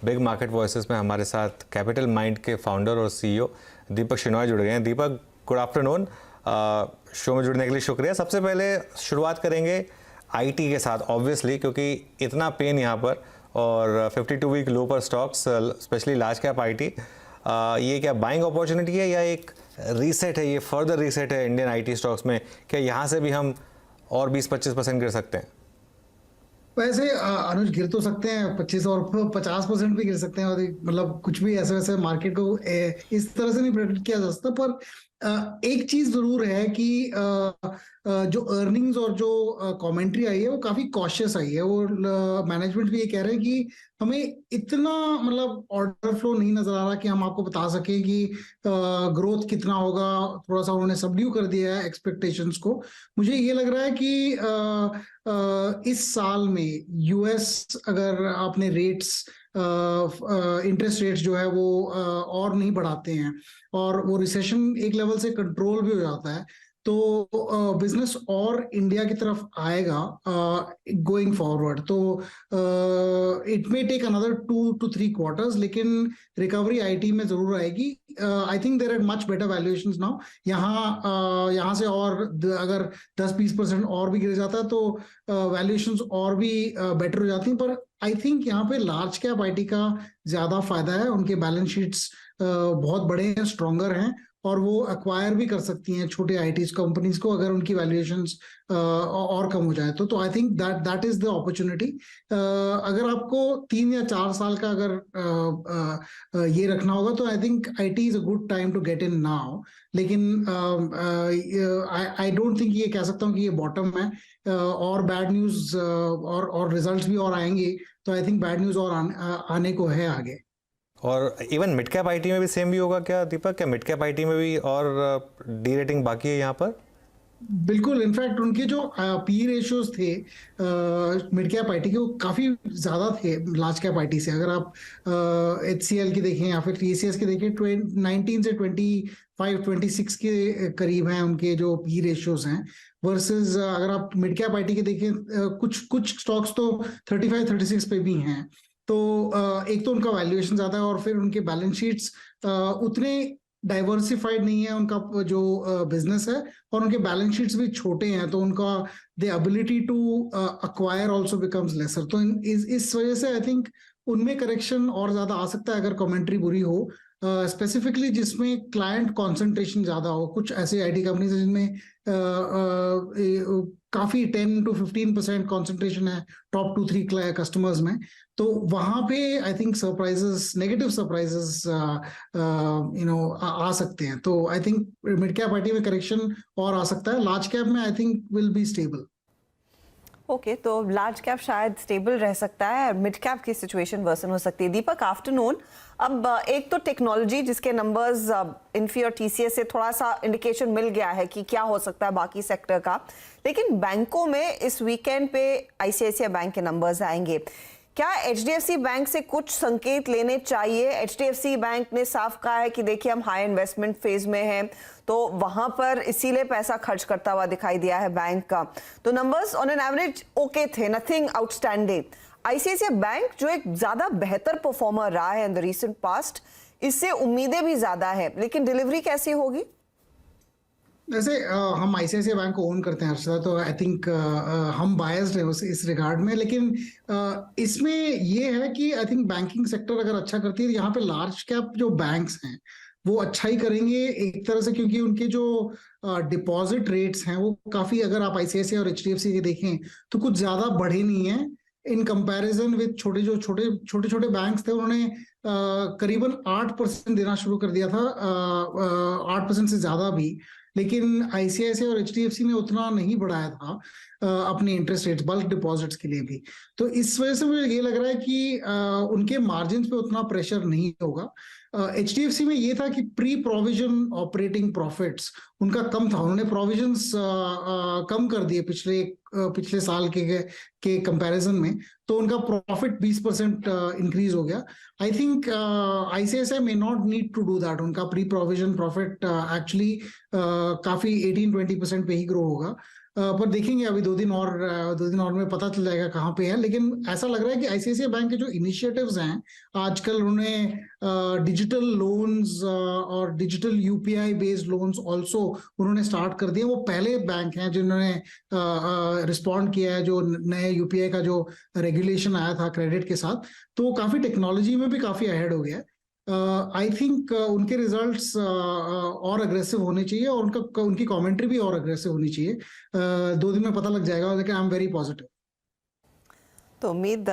Big market voices में हमारे साथ कैपिटल माइंड के फाउंडर और सीईओ दीपक शेनॉय जुड़ गए हैं। दीपक, गुड आफ्टरनून। शो में जुड़ने के लिए शुक्रिया। सबसे पहले शुरुआत करेंगे आईटी के साथ, ऑब्वियसली, क्योंकि इतना पेन यहाँ पर और 52 वीक लो पर stocks, specially large cap IT, ये क्या बाइंग अपॉर्चुनिटी है या एक रीसेट है, ये फर्दर रीसेट है इंडियन आईटी स्टॉक्स में? क्या यहाँ से भी हम और 20-25% गिर सकते हैं? वैसे अनुज गिर तो सकते हैं 25 और 50% भी गिर सकते हैं, और मतलब कुछ भी ऐसे वैसे मार्केट को इस तरह से नहीं प्रेडिक्ट किया जा सकता। पर एक चीज जरूर है कि जो अर्निंग्स और जो कमेंट्री आई है वो काफी कॉशियस आई है। वो मैनेजमेंट भी ये कह रहे हैं कि हमें इतना मतलब ऑर्डर फ्लो नहीं नजर आ रहा कि हम आपको बता सकें कि ग्रोथ कितना होगा। थोड़ा सा उन्होंने सबड्यू कर दिया है एक्सपेक्टेशंस को। मुझे ये लग रहा है कि इस साल में यूएस अगर अपने रेट्स इंटरेस्ट रेट्स जो है वो और नहीं बढ़ाते हैं और वो रिसेशन एक लेवल से कंट्रोल भी हो जाता है, तो बिजनेस और इंडिया की तरफ आएगा गोइंग फॉरवर्ड। तो it may take another 2 to 3 quarters, लेकिन रिकवरी आईटी में जरूर आएगी। I think there are much better valuations now. यहाँ से और अगर 10-20% और भी गिर जाता है तो वैल्यूएशंस और भी बेटर हो जाती हैं। पर आई थिंक यहाँ पे लार्ज कैप आईटी का ज्यादा फायदा है। उनके बैलेंस शीट्स बहुत बड़े हैं, स्ट्रॉन्गर हैं, और वो एक्वायर भी कर सकती हैं छोटे आईटी कंपनीज को अगर उनकी वैल्यूएशंस और कम हो जाए तो I think that is the opportunity. अगर आपको 3 या 4 साल का अगर ये रखना होगा तो I think IT is a good time to get in now. लेकिन आई डोंट थिंक ये कह सकता हूँ कि ये बॉटम है। और बैड न्यूज और रिजल्ट्स भी और आएंगे, तो आई थिंक बैड न्यूज और आने को है आगे। और इवन मिड कैप आईटी में भी सेम भी होगा क्या दीपक? क्या मिड कैप आईटी में भी और डी रेटिंग बाकी है यहाँ पर? बिल्कुल। इनफैक्ट उनके जो पी रेशियोज थे मिड कैप आईटी के, वो काफी ज्यादा थे लार्ज कैप आईटी से। अगर आप HCL की देखें या फिर TCS की देखें, 19 से 25-26 के करीब हैं उनके जो पी रेशियोज हैं। वर्सेस अगर आप मिड कैप आईटी के देखें, कुछ कुछ स्टॉक्स तो 35-36 पे भी हैं। तो एक तो उनका वैल्यूएशन ज्यादा है, और फिर उनके बैलेंस शीट्स उतने डाइवर्सिफाइड नहीं है उनका जो बिजनेस है, और उनके बैलेंस शीट्स भी छोटे हैं, तो उनका the ability to acquire also becomes lesser. तो इस वजह से आई थिंक उनमें करेक्शन और ज्यादा आ सकता है अगर कमेंट्री बुरी हो, स्पेसिफिकली जिसमें क्लाइंट कंसंट्रेशन ज्यादा हो। कुछ ऐसे आईटी कंपनीज हैं जिनमें काफी 10-15% कंसंट्रेशन है टॉप 2-3 कस्टमर्स में। तो वहां पे I think surprises, negative surprises आ सकते हैं। तो I think mid cap IT में करेक्शन और आ सकता है। लार्ज कैप में I think will be stable. Okay, तो लार्ज कैप शायद स्टेबल रह सकता है, मिड कैप की सिचुएशन वर्सन हो सकती है। दीपक, आफ्टरनून। अब एक तो टेक्नोलॉजी जिसके नंबर्स इन्फी और TCS से थोड़ा सा इंडिकेशन मिल गया है कि क्या हो सकता है बाकी सेक्टर का, लेकिन बैंकों में इस वीकेंड पे ICICI बैंक के नंबर्स आएंगे। क्या HDFC बैंक से कुछ संकेत लेने चाहिए? HDFC बैंक ने साफ कहा है कि देखिए हम हाई इन्वेस्टमेंट फेज में हैं, तो वहां पर इसीलिए पैसा खर्च करता हुआ दिखाई दिया है बैंक का। तो numbers on an average okay थे, नथिंग आउटस्टैंडिंग। ICICI बैंक जो एक ज्यादा बेहतर परफॉर्मर रहा है इन द रीसेंट पास्ट, इससे उम्मीदें भी ज्यादा है, लेकिन डिलीवरी कैसी होगी? वैसे हम ICICI बैंक को ओन करते हैं हर्षदा, तो आई थिंक हम बायस्ड हैं इस रिगार्ड में। लेकिन इसमें ये है कि आई थिंक बैंकिंग सेक्टर अगर अच्छा करती है, यहाँ पे लार्ज कैप जो बैंक्स हैं वो अच्छा ही करेंगे एक तरह से, क्योंकि उनके जो डिपॉजिट रेट्स हैं वो काफी, अगर आप ICICI और HDFC के देखें तो कुछ ज्यादा बढ़े नहीं है इन कंपैरिजन विद छोटे छोटे बैंक्स थे। उन्होंने करीबन 8% देना शुरू कर दिया था, 8% से ज्यादा भी। लेकिन ICICI और HDFC ने उतना नहीं बढ़ाया था अपने इंटरेस्ट रेट्स बल्क डिपॉजिट्स के लिए भी। तो इस वजह से मुझे ये लग रहा है कि उनके मार्जिन पे उतना प्रेशर नहीं होगा। HDFC में ये था कि प्री प्रोविजन ऑपरेटिंग प्रॉफिट्स उनका कम था। उन्होंने प्रोविजंस कम कर दिए पिछले साल के कंपैरिजन में, तो उनका प्रॉफिट 20% इंक्रीज हो गया। I think ICICI may not need to do that. उनका प्री प्रोविजन प्रॉफिट एक्चुअली काफी 18-20% पे ही ग्रो होगा। पर देखेंगे अभी 2 दिन और में पता चल जाएगा कहाँ पे है। लेकिन ऐसा लग रहा है कि आईसीआईसीआई बैंक के जो इनिशिएटिव्स हैं आजकल, उन्होंने डिजिटल लोन्स और digital UPI based loans also उन्होंने स्टार्ट कर दिए। वो पहले बैंक हैं जिन्होंने रिस्पॉन्ड किया है जो नए यूपीआई का जो रेगुलेशन आया था क्रेडिट के साथ। तो काफी टेक्नोलॉजी में भी काफी अहेड हो गया है। आई थिंक उनके रिजल्ट्स और अग्रेसिव होने चाहिए और उनकी कमेंट्री भी और अग्रेसिव होनी चाहिए। 2 दिन में पता लग जाएगा, लेकिन आई एम वेरी पॉजिटिव। तो उम्मीद